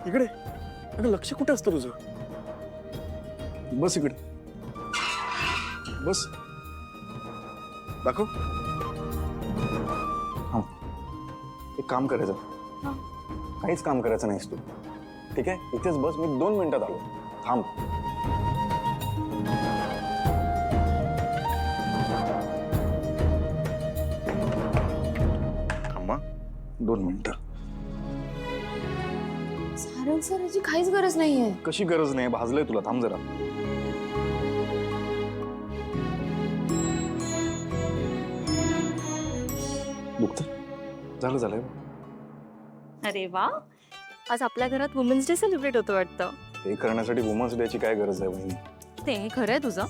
इकडे अगं लक्ष कुठे असतं तुझं? बस इकडे बस. दाखव. हा एक काम करायचं. काहीच काम करायचं नाहीस तू. ठीक आहे इथेच बस. मी 2 मिनिटात आलो. थांब. थांबा 2 मिनिटं. सारंग सर याची काहीच गरज नाहीये. कशी गरज नाही? भाजलंय तुला. थांब जरा. दुखत झालं झालंय. अरे वा, आज आपल्या घरात वुमेन्स डे सेलिब्रेट होतो वाटतं. हे करण्यासाठी वुमन्स डे ची काय गरज आहे बहिणी? ते खरंय तुझं.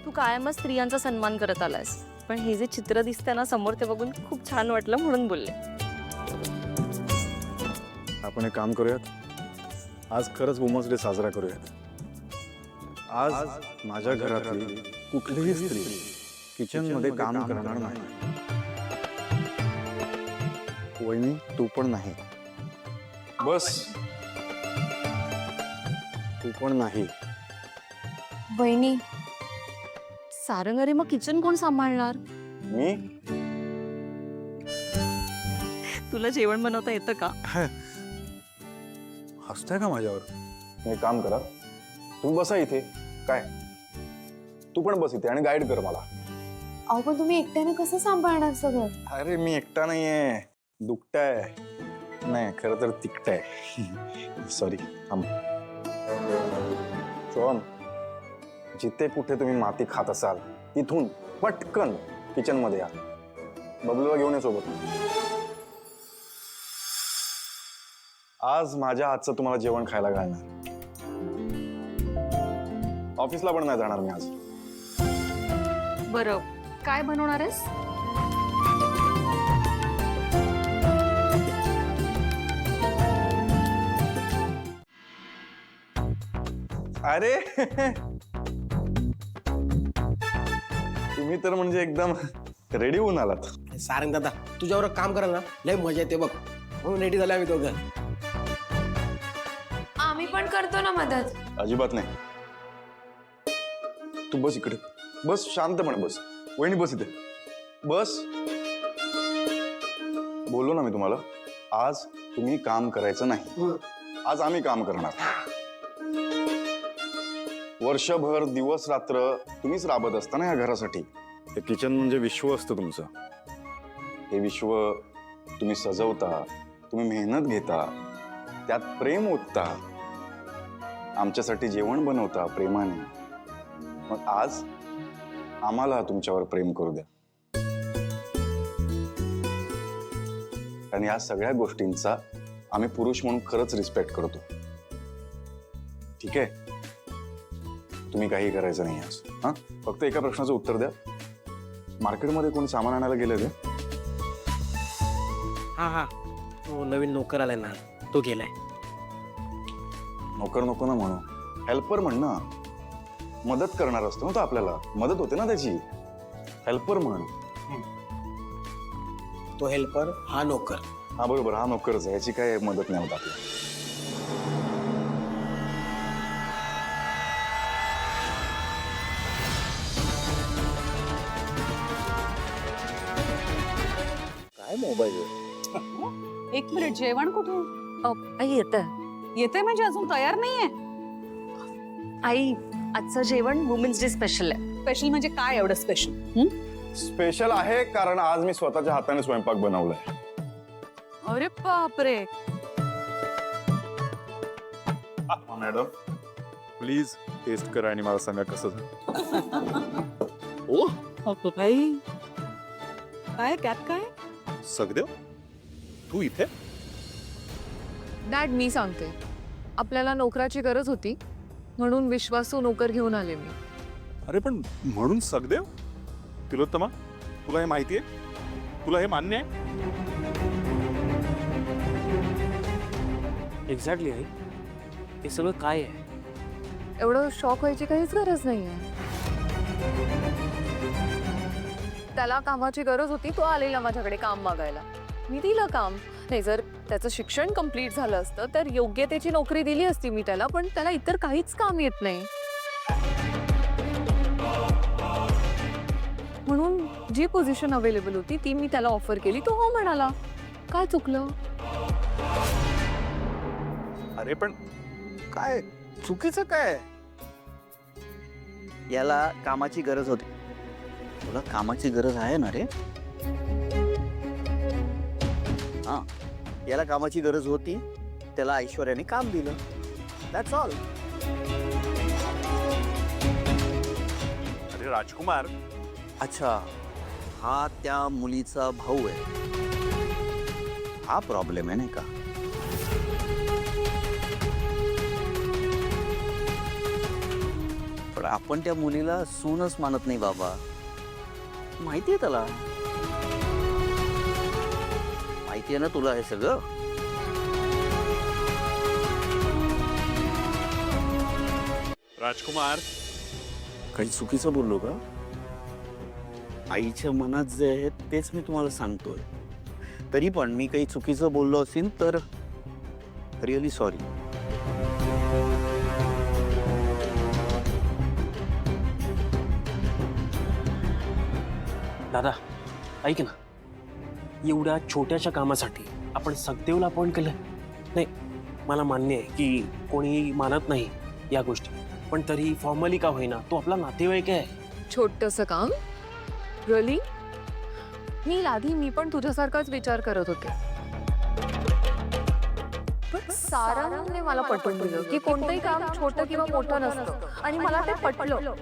तू कायमच स्त्रियांचा सन्मान करत आलास, पण हे जे चित्र दिसतंय ना समोर ते बघून खूप छान वाटलं म्हणून बोलले. आपण एक काम करूयात. आज खरंच वुमन्स डे साजरा करूयात. आज माझ्या घरातली कुठलीही स्त्री किचन मध्ये काम करणार नाही. वहिनी तू पण नाही. बस तू पण नाही. वहिनी सारंग, अरे मग किचन कोण सांभाळणार? मी. तुला जेवण बनवता येतं का? हसताय का माझ्यावर? हे काम करा, तुम्ही बसा इथे. काय तू पण बस इथे आणि गाईड कर मला. अहो पण तुम्ही एकट्याने कसं सांभाळणार सगळं? अरे मी एकटा नाहीये. दुखताय. नाही खरं तर तिखटाय. सॉरी. थांब. सोहम, जिथे कुठे तुम्ही माती खात असाल तिथून पटकन किचन मध्ये या. बबलूला घेऊन ये सोबत. आज माझ्या हातचं तुम्हाला जेवण खायला घालणार. ऑफिसला पण नाही जाणार मी आज. बरं, काय बनवणार आहेस? अरे तुम्ही तर म्हणजे एकदम रेडी होऊन आलात. सारंग दादा तुझ्यावर काम करा ना, लय मजा येते बघ. म्हणून रेडी झाले आम्ही दोघं. आम्ही पण करतो ना मदत. अजिबात नाही. तू बस इकडे. बस शांतपणे बस. वहिनी बस इथे. बस. बोललो ना मी तुम्हाला, आज तुम्ही काम करायचं नाही. आज आम्ही काम करणार. वर्षभर दिवस रात्र तुम्हीच राबत असता ना या घरासाठी. हे किचन म्हणजे विश्व असतं तुमचं. हे विश्व तुम्ही सजवता, तुम्ही मेहनत घेता, त्यात प्रेम ओतता, आमच्यासाठी जेवण बनवता प्रेमाने. मग आज आम्हाला तुमच्यावर प्रेम करू द्या. आणि या सगळ्या गोष्टींचा आम्ही पुरुष म्हणून खरंच रिस्पेक्ट करतो. ठीक आहे? तुम्ही काही करायचं नाही आज. हा फक्त एका प्रश्नाचं उत्तर द्या. मार्केटमध्ये कोणी सामान आणायला गेले ते? हा तो नवीन नोकर आलाय ना, तो गेलाय. नोकर नको ना म्हणू, हेल्पर म्हण ना. मदत करणार असतो ना तो आपल्याला. मदत होते ना त्याची. हेल्पर म्हण. तो हेल्पर हा नोकर. हा बरोबर, हा नोकरच आहे. याची काय मदत नाही होत आपल्याला. काय मोबाईल? एक मिनिट, जेवण कुठे आई येतं. येते म्हणजे अजून तयार नाहीये? आई, आजचं जेवण वुमेन्स डे स्पेशल आहे. स्पेशल म्हणजे काय एवढं स्पेशल? स्पेशल आहे कारण आज मी स्वतःच्या हाताने स्वयंपाक बनवलाय. अरे बापरे. मॅडम प्लीज टेस्ट करा आणि मला सांगा कसं झालं. ओ बाई, काय त्यात काय? सगदेव तू इथे? डॅड मी सांगते, आपल्याला नोकराची गरज होती म्हणून विश्वासू नोकर घेऊन आले मी. अरे पण म्हणून सगदेव? तिलोत्तमा, तुला हे माहिती आहे? तुला हे मान्य आहे? एक्झॅक्टली आई, हे सगळं काय आहे? एवढं शॉक व्हायची काहीच गरज नाहीये. त्याला कामाची गरज होती, तो आलेला माझ्याकडे काम मागायला. मी दिलं काम. नाही, जर त्याचं शिक्षण कंप्लीट झालं असतं तर योग्यतेची नोकरी दिली असती मी त्याला, पण त्याला इतर काहीच काम येत नाही. म्हणून जी पोझिशन अवेलेबल होती ती मी त्याला ऑफर केली, तो हो म्हणाला. काय चुकलं? अरे पण काय चुकीचं काय? याला कामाची गरज होती. तुला कामाची गरज आहे ना रे? हा, याला कामाची गरज होती, त्याला ऐश्वर्याने काम दिलं. That's all. अरे राजकुमार, अच्छा, हा त्या मुलीचा भाऊ आहे. हा प्रॉब्लेम आहे नाही का? पण आपण त्या मुलीला सूनच मानत नाही बाबा. माहितीये त्याला. माहितीये ना तुला हे सगळं? राजकुमार, काही चुकीचं बोललो का? आईच्या मनात जे आहे तेच मी तुम्हाला सांगतोय. तरी पण मी काही चुकीचं बोललो असेल तर रिअली सॉरी. दादा ऐक ना, एवढ्या छोट्याशा कामासाठी आपण सखदेवला अपॉइंट केलं. नाही, मला मान्य आहे की कोणी मानत नाही या गोष्टी, पण तरी फॉर्मली का होईना तो आपला नातेवाईक आहे. छोटंसं काम रिअली? मी पण तुझ्यासारखाच विचार करत होते, पण साराने मला पटवून दिलं की कोणतंही काम छोटं किंवा मोठं नसतं, आणि मला ते पटलं.